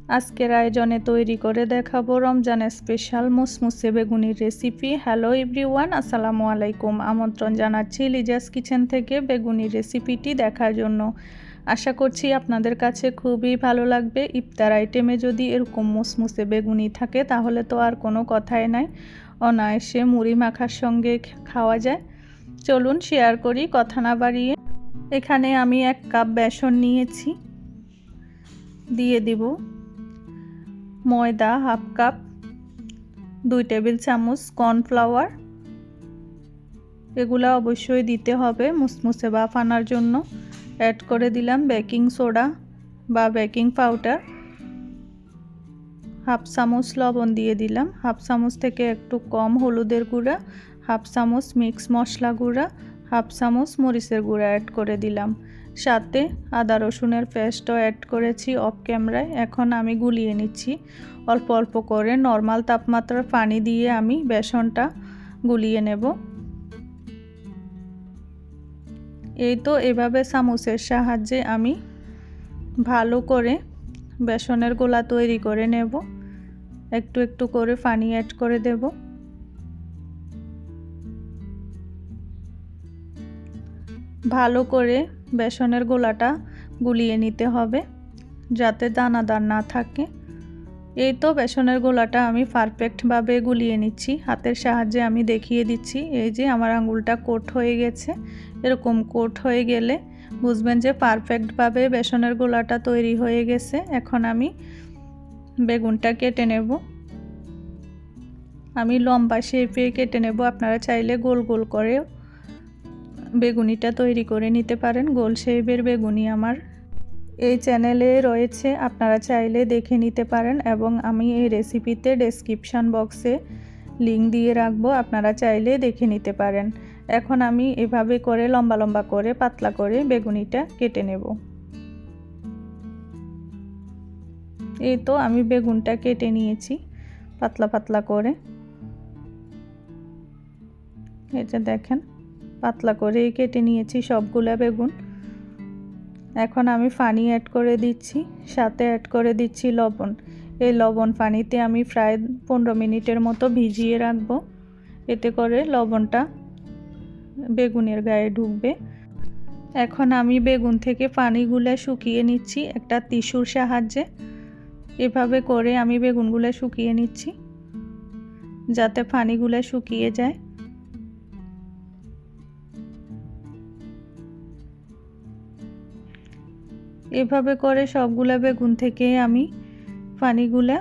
আজকের আয়োজনে তৈরি করে দেখাবো রমজানের স্পেশাল মুসমুসে বেগুনির রেসিপি। হ্যালো এভরিওয়ান, আসসালামু আলাইকুম। আমন্ত্রণ জানাচ্ছি লিজাস কিচেন থেকে বেগুনির রেসিপিটি দেখার জন্য। আশা করছি আপনাদের কাছে খুবই ভালো লাগবে। ইফতার আইটেমে যদি এরকম মুসমুসে বেগুনি থাকে তাহলে তো আর কোনো কথাই নাই, অনায়াসে মুড়ি মাখার সঙ্গে খাওয়া যায়। চলুন শেয়ার করি কথা না বাড়িয়ে। এখানে আমি 1 কাপ বেসন নিয়েছি, দিয়ে দিব ময়দা হাফ কাপ, 2 টেবিল চামচ কর্নফ্লাওয়ার, এগুলো অবশ্যই দিতে হবে মুসমুসে ভাপ আনার জন্য। অ্যাড করে দিলাম বেকিং সোডা বা বেকিং পাউডার, হাফ চামচ লবণ দিয়ে দিলাম, হাফ চামচ থেকে একটু কম হলুদের গুঁড়া, হাফ চামচ মিক্স মশলা গুঁড়া, হাফ চামচ মরিচের গুঁড়া অ্যাড করে দিলাম। সাথে আদা রসুনের পেস্টও অ্যাড করেছি অফ ক্যামেরায়। এখন আমি গুলিয়ে নিচ্ছি অল্প অল্প করে। নর্মাল তাপমাত্রার পানি দিয়ে আমি বেসনটা গুলিয়ে নেব। এই তো এভাবে চামচের সাহায্যে আমি ভালো করে বেসনের গোলা তৈরি করে নেব। একটু একটু করে পানি অ্যাড করে দেব। ভালো করে বেসনের গোলাটা গুলিয়ে নিতে হবে যাতে দানাদার না থাকে। এই তো বেসনের গোলাটা আমি পারফেক্টভাবে গুলিয়ে নিচ্ছি। হাতের সাহায্যে আমি দেখিয়ে দিচ্ছি। এই যে আমার আঙুলটা কোট হয়ে গেছে। এরকম কোট হয়ে গেলে বুঝবেন যে পারফেক্টভাবে বেসনের গোলাটা তৈরি হয়ে গেছে। এখন আমি বেগুনটা কেটে নেব। আমি লম্বা শেপে কেটে নেব। আপনারা চাইলে গোল গোল করে বেগুনিটা তৈরি করে নিতে পারেন। গোল শেপের বেগুনি আমার এই চ্যানেলে রয়েছে, আপনারা চাইলে দেখে নিতে পারেন এবং আমি এই রেসিপিতে ডেসক্রিপশন বক্সে লিংক দিয়ে রাখবো, আপনারা চাইলে দেখে নিতে পারেন। এখন আমি এভাবে করে লম্বা লম্বা করে পাতলা করে বেগুনিটা কেটে নেব। এই তো আমি বেগুনটা কেটে নিয়েছি পাতলা পাতলা করে। এটা দেখেন পাতলা করে কেটে নিয়েছি সবগুলা বেগুন। এখন আমি পানি অ্যাড করে দিচ্ছি, সাথে অ্যাড করে দিচ্ছি লবণ। এই লবণ পানিতে আমি প্রায় 15 মিনিটের মতো ভিজিয়ে রাখবো, এতে করে লবণটা বেগুনের গায়ে ঢুকবে। এখন আমি বেগুন থেকে পানিগুলো শুকিয়ে নিচ্ছি একটা টিস্যুর সাহায্যে। এভাবে করে আমি বেগুনগুলো শুকিয়ে নিচ্ছি যাতে পানিগুলো শুকিয়ে যায়। এভাবে করে সবগুলা বেগুন থেকে আমি পানিগুলা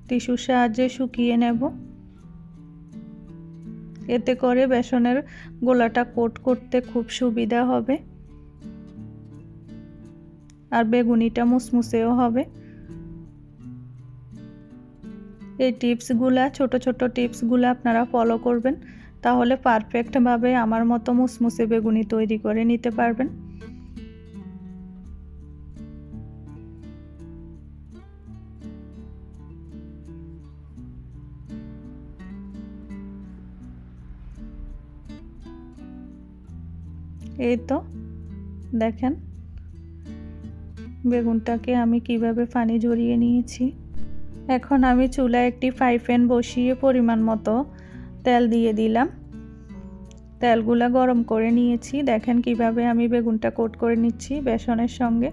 টিস্যুর সাহায্যে শুকিয়ে নেব। এতে করে বেসনের গোলাটা কোট করতে খুব সুবিধা হবে আর বেগুনিটা মুসমুসেও হবে। এই টিপসগুলা ছোট ছোট টিপসগুলা আপনারা ফলো করবেন, তাহলে পারফেক্টভাবে আমার মতো মুসমুসে বেগুনি তৈরি করে নিতে পারবেন। এই তো দেখেন বেগুনটাকে আমি কিভাবে পানি ঝরিয়ে নিয়েছি। এখন আমি চুলায় একটি ফ্রাই প্যান বসিয়ে পরিমাণ মতো তেল দিয়ে দিলাম। তেলগুলা গরম করে নিয়েছি। দেখেন কিভাবে আমি বেগুনটা কোট করে নিচ্ছি বেসনের সঙ্গে।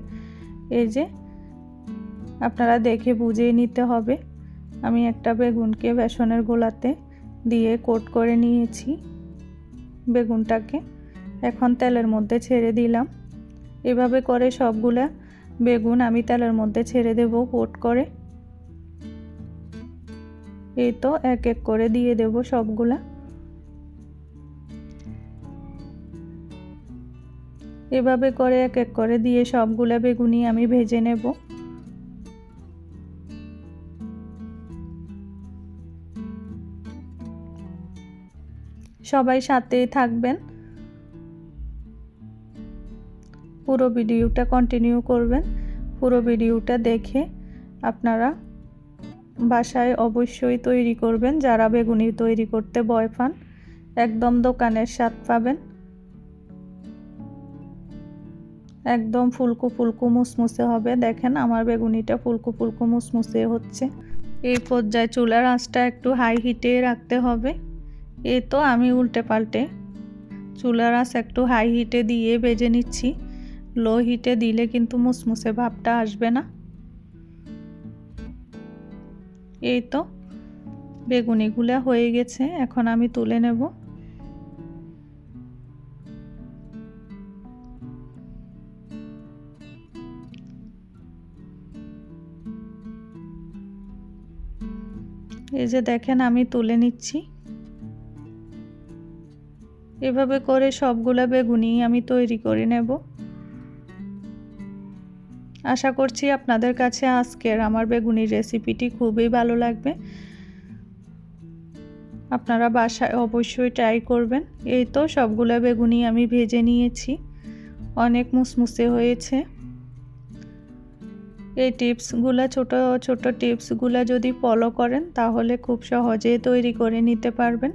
এই যে আপনারা দেখে বুঝে নিতে হবে। আমি একটা বেগুনকে বেসনের গোলাতে দিয়ে কোট করে নিয়েছি বেগুনটাকে। এখন তেলের মধ্যে ছেড়ে দিলাম। এভাবে করে সবগুলা বেগুন আমি তেলের মধ্যে ছেড়ে দেব কোট করে। এই তো এক এক করে দিয়ে দেব সবগুলা। এভাবে করে এক এক করে দিয়ে সবগুলা বেগুনি আমি ভেজে নেব। সবাই সাথেই থাকবেন, পুরো ভিডিওটা কন্টিনিউ করবেন। পুরো ভিডিওটা দেখে আপনারা বাসায় অবশ্যই তৈরি করবেন। যারা বেগুনি তৈরি করতে ভয় পান, একদম দোকানের স্বাদ পাবেন। একদম ফুলকো ফুলকো মুসমুসে হবে। দেখেন আমার বেগুনিটা ফুলকো ফুলকো মুসমুসে হচ্ছে। এই পর্যায়ে চুলার আঁচটা একটু হাই হিটে রাখতে হবে। এই তো আমি উল্টে পাল্টে চুলার আঁচ একটু হাই হিটে দিয়ে ভেজে নিচ্ছি। লো হিটে দিলে কিন্তু মুসমুসে ভাবটা আসবে না। এই তো বেগুনিগুলো হয়ে গেছে, এখন আমি তুলে নেব। এই যে দেখেন আমি তুলে নিচ্ছি। এভাবে করে সবগুলা বেগুনি আমি তৈরি করে নেব। আশা করছি আপনাদের কাছে আজকের আমার বেগুনির রেসিপিটি খুবই ভালো লাগবে। আপনারা বাসায় অবশ্যই ট্রাই করবেন। এই তো সবগুলা বেগুনি আমি ভেজে নিয়েছি, অনেক মুসমুসে হয়েছে। এই টিপসগুলো ছোট ছোট টিপসগুলো যদি ফলো করেন তাহলে খুব সহজে তৈরি করে নিতে পারবেন।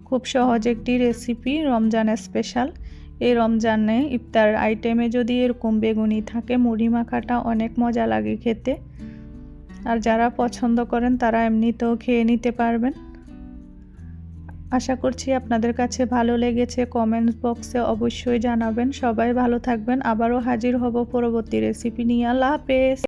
খুব সহজ একটি রেসিপি, রমজান স্পেশাল। এই রমজানে ইফতার আইটেমে যদি এরকম বেগুনি থাকে, মুড়ি মাখাটা অনেক মজা লাগে খেতে। আর যারা পছন্দ করেন তারা এমনিতেও খেয়ে নিতে পারবেন। আশা করছি আপনাদের কাছে ভালো লেগেছে। কমেন্টস বক্সে অবশ্যই জানাবেন। সবাই ভালো থাকবেন। আবারও হাজির হব পরবর্তী রেসিপি নিয়ে। আল্লাহ হাফেজ।